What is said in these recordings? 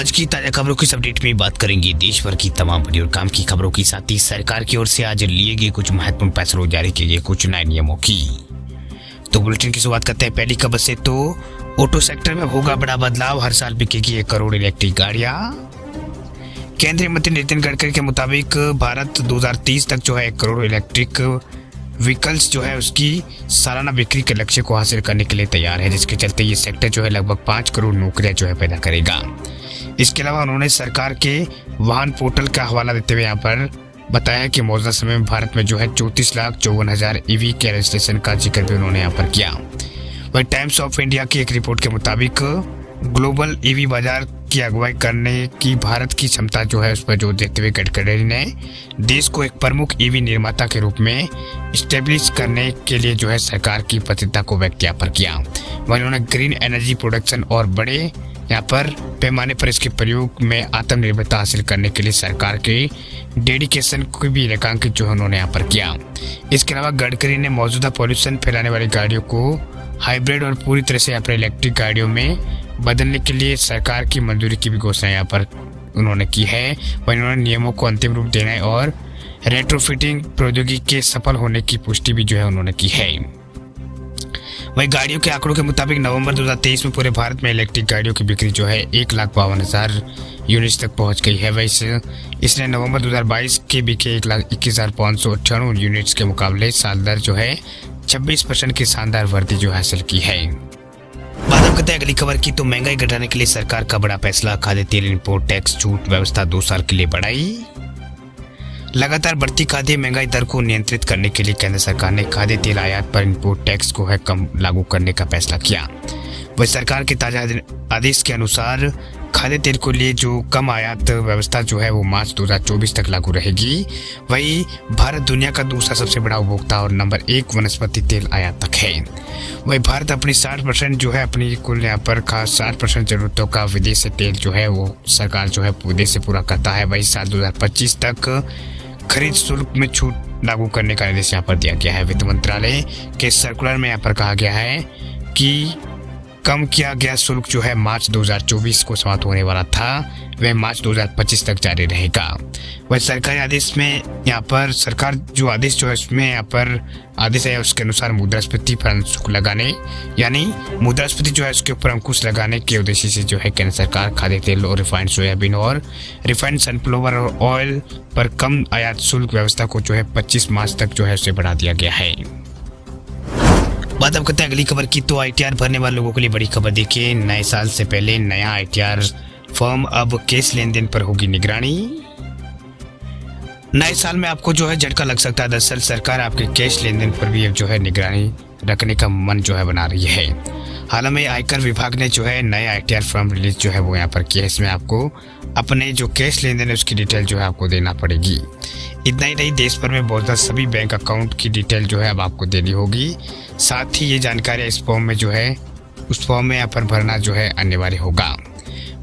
आज की ताजा खबरों की अपडेट में बात करेंगे देश भर की तमाम बड़ी और काम की खबरों की, साथ ही सरकार की ओर से आज लिए गए कुछ महत्वपूर्ण फैसलों जारी किए गए कुछ नए नियमों की। तो बुलेटिन की शुरुआत करते हैं पहली खबर से। तो ऑटो सेक्टर में होगा बड़ा बदलाव, हर साल बिकेगी 1 करोड़ इलेक्ट्रिक गाड़ियां। केंद्रीय मंत्री नितिन गडकरी के मुताबिक भारत 2030 तक जो है 1 करोड़ इलेक्ट्रिक व्हीकल्स जो है उसकी सालाना बिक्री के लक्ष्य को हासिल करने के लिए तैयार है, जिसके चलते ये सेक्टर जो है लगभग 5 करोड़ नौकरियां जो है पैदा करेगा। इसके अलावा उन्होंने सरकार के वाहन पोर्टल का हवाला देते हुए यहाँ पर बताया कि मौजूदा समय में भारत में जो है 34,54,000 ईवी के रजिस्ट्रेशन का जिक्र भी उन्होंने यहाँ पर किया। वही टाइम्स ऑफ इंडिया की एक रिपोर्ट के मुताबिक ग्लोबल ईवी बाजार की अगुवाई करने की भारत की क्षमता जो है उस पर जोर देते हुए गडकरी ने देश को एक प्रमुख ईवी निर्माता के रूप में स्टेब्लिश करने के लिए जो है सरकार की प्रतिबद्धता को व्यक्त यहाँ पर किया। वहीं उन्होंने ग्रीन एनर्जी प्रोडक्शन और बड़े यहाँ पर पैमाने पर इसके प्रयोग में आत्मनिर्भरता हासिल करने के लिए सरकार के डेडिकेशन को भी रेखांकित जो है उन्होंने यहाँ पर किया। इसके अलावा गडकरी ने मौजूदा पॉल्यूशन फैलाने वाली गाड़ियों को हाइब्रिड और पूरी तरह से यहाँ पर इलेक्ट्रिक गाड़ियों में बदलने के लिए सरकार की मंजूरी की भी घोषणा यहाँ पर उन्होंने की है। वहीं उन्होंने नियमों को अंतिम रूप देने और रेट्रोफिटिंग प्रौद्योगिकी के सफल होने की पुष्टि भी जो है उन्होंने की है। वहीं गाड़ियों के आंकड़ों के मुताबिक नवंबर 2023 में पूरे भारत में इलेक्ट्रिक गाड़ियों की बिक्री जो है 1,52,000 यूनिट्स तक पहुंच गई है। वैसे इसने नवंबर 2022 के बिके 1,21,598 यूनिट्स के मुकाबले साल दर जो है 26% की शानदार वृद्धि जो हासिल की है। बात हम करते हैं अगली खबर की। तो महंगाई घटाने के लिए सरकार का बड़ा फैसला, खाद्य तेल इंपोर्ट टैक्स छूट व्यवस्था 2 साल के लिए बढ़ाई। लगातार बढ़ती खाद्य महंगाई दर को नियंत्रित करने के लिए केंद्र सरकार ने खाद्य तेल आयात पर इंपोर्ट टैक्स को है कम लागू करने का फैसला किया। वह सरकार के ताजा आदेश के अनुसार खाद्य तेल को लिए जो कम आयात व्यवस्था जो है वो मार्च 2024 तक लागू रहेगी। वही भारत दुनिया का दूसरा सबसे बड़ा उपभोक्ता और नंबर 1 वनस्पति तेल आयात तक है। वही भारत अपनी 60% जो है अपनी कुल यहाँ पर खास 60% जरूरतों का विदेश से तेल जो है वो सरकार जो है विदेश से पूरा करता है। वही साल 2025 तक खरीद शुल्क में छूट लागू करने का निर्देश यहाँ पर दिया गया है। वित्त मंत्रालय के सर्कुलर में यहाँ पर कहा गया है कि कम किया गया शुल्क जो है मार्च 2024 को समाप्त होने वाला था, वह मार्च 2025 तक जारी रहेगा। वह सरकारी आदेश में यहाँ पर सरकार जो आदेश जो है उसमें यहाँ पर आदेश है उसके अनुसार मुद्रास्फीति पर अंकुश लगाने यानी मुद्रास्फीति जो है उसके ऊपर अंकुश लगाने के उद्देश्य से जो है केंद्र सरकार खाद्य तेल और रिफाइंड सोयाबीन और रिफाइंड सनफ्लावर ऑयल पर कम आयात शुल्क व्यवस्था को जो है 25 मार्च तक जो है उसे बढ़ा दिया गया है। बात अब करते हैं अगली खबर की। तो ITR भरने वाले लोगों के लिए बड़ी खबर देखिए, नए साल से पहले नया ITR फॉर्म अब कैश लेन देन पर होगी निगरानी। नए साल में आपको जो है झटका लग सकता है। दरअसल सरकार आपके कैश लेन देन पर भी जो है निगरानी रखने का मन जो है बना रही है। हाल में आयकर विभाग ने जो है नया ITR फॉर्म रिलीज जो है वो यहाँ पर किया है। इसमें आपको अपने जो कैश लेन देन है उसकी डिटेल जो है आपको देना पड़ेगी। इतना ही नहीं, देश भर में मौजूदा सभी बैंक अकाउंट की डिटेल जो है अब आपको देनी होगी। साथ ही ये जानकारी इस फॉर्म में जो है उस फॉर्म में यहाँ पर भरना जो है अनिवार्य होगा।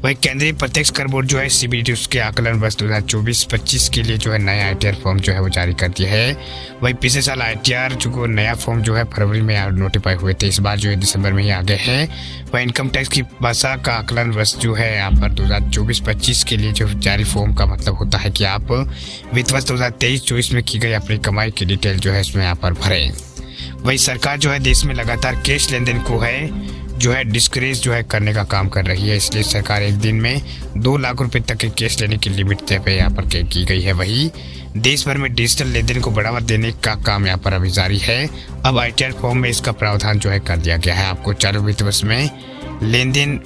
वही केंद्रीय प्रत्यक्ष कर बोर्ड जो है CBDT उसके आकलन वर्ष 2024-25 के लिए जो है नया ITR फॉर्म जो है वो जारी कर दिया है। वही पिछले साल ITR जो नया फॉर्म जो है फरवरी में नोटिफाई हुए थे, इस बार जो है दिसंबर में ही आ गए हैं। वही इनकम टैक्स की भाषा का आकलन वर्ष जो है यहाँ पर 2024-25 के लिए जो जारी फॉर्म का मतलब होता है कि आप वित्त वर्ष 2023-24 में की गई अपनी कमाई की डिटेल जो है इसमें यहाँ पर भरें। वही सरकार जो है देश में लगातार कैश लेन देन को है जो है डिस्करेज जो है करने का काम कर रही है। इसलिए सरकार एक दिन में 2 लाख रुपए तक के कैश लेने की लिमिट तय पे यहाँ पर की गई है। वही देश भर में डिजिटल लेन देन को बढ़ावा देने का काम यहाँ पर अभी जारी है। अब ITR फॉर्म में इसका प्रावधान जो है कर दिया गया है। आपको चालू वित्त वर्ष में लेन देन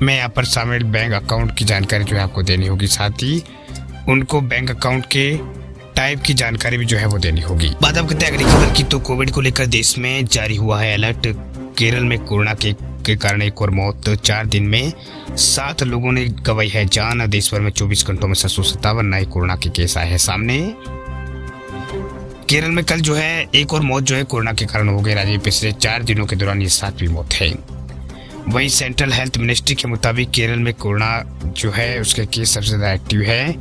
में यहाँ पर शामिल बैंक अकाउंट की जानकारी जो है आपको देनी होगी। साथ ही उनको बैंक अकाउंट के टाइप की जानकारी भी जो है वो देनी होगी। बात अब करते हैं अगली खबर की। तो कोविड को लेकर देश में जारी हुआ है अलर्ट। केरल में कोरोना के कारण एक और मौत, 4 दिन में 7 लोगों ने गंवाई है जान। देश भर में 24 घंटों में 757 नए कोरोना के केस आए हैं सामने। केरल में कल जो है एक और मौत जो है कोरोना के कारण हो गई। राज्य में पिछले 4 दिनों के दौरान ये 7वीं मौत है। वहीं सेंट्रल हेल्थ मिनिस्ट्री के मुताबिक केरल में कोरोना जो है उसके केस सबसे ज्यादा एक्टिव है।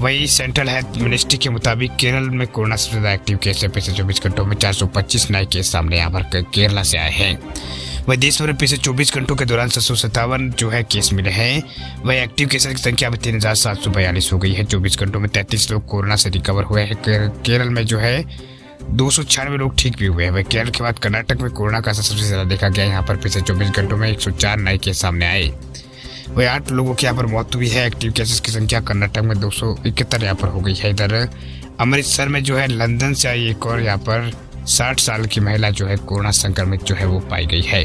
वहीं सेंट्रल हेल्थ मिनिस्ट्री के मुताबिक केरल में कोरोना सबसे ज्यादा एक्टिव केस है। पिछले 24 घंटों में 425 नए केस सामने यहाँ पर केरला से आए हैं। वही देश भर में पिछले 24 घंटों के दौरान 757 जो है केस मिले हैं। वही एक्टिव केसेस की संख्या में 3742 हो गई है। 24 घंटों में 33 लोग कोरोना से रिकवर हुए हैं। केरल में जो है 296 लोग ठीक भी हुए हैं। वही केरल के बाद कर्नाटक में कोरोना का सबसे ज्यादा देखा गया। यहाँ पर पिछले 24 घंटों में 104 नए केस सामने आए। वही 8 लोगों की यहाँ पर मौत हुई है। एक्टिव केसेस की संख्या कर्नाटक में 271 यहाँ पर हो गई है। इधर अमृतसर में जो है लंदन से आई एक और यहाँ पर 60 साल की महिला जो है कोरोना संक्रमित जो है वो पाई गई है।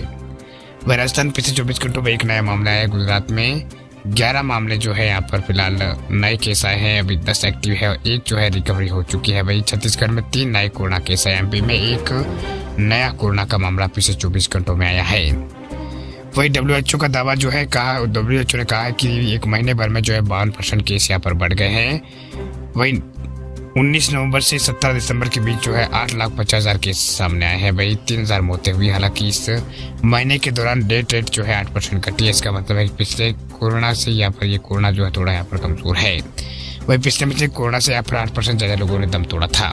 वह राजस्थान पिछले 24 घंटों में एक नया मामला है। गुजरात में 11 मामले जो है यहाँ पर फिलहाल नए केस आए हैं। अभी 10 एक्टिव है, एक जो है रिकवरी हो चुकी है। वही छत्तीसगढ़ में 3 नए कोरोना केस है। एमपी में एक नया कोरोना का मामला पिछले 24 घंटों में आया है। वही WHO का दावा जो है WHO ने कहा है कि एक महीने भर में जो है 52% केस यहाँ पर बढ़ गए हैं। वही 19 नवंबर से 17 दिसंबर के बीच जो है 8,50,000 केस सामने आए हैं। वही 3,000 मौतें हुई। हालांकि इस महीने के दौरान डेथ रेट जो है 8% घटी है। इसका मतलब है कि पिछले कोरोना से यहाँ पर ये कोरोना जो है थोड़ा यहाँ पर कमजोर है। वही पिछले कोरोना से यहाँ पर 8% ज्यादा लोगों ने दम तोड़ा था।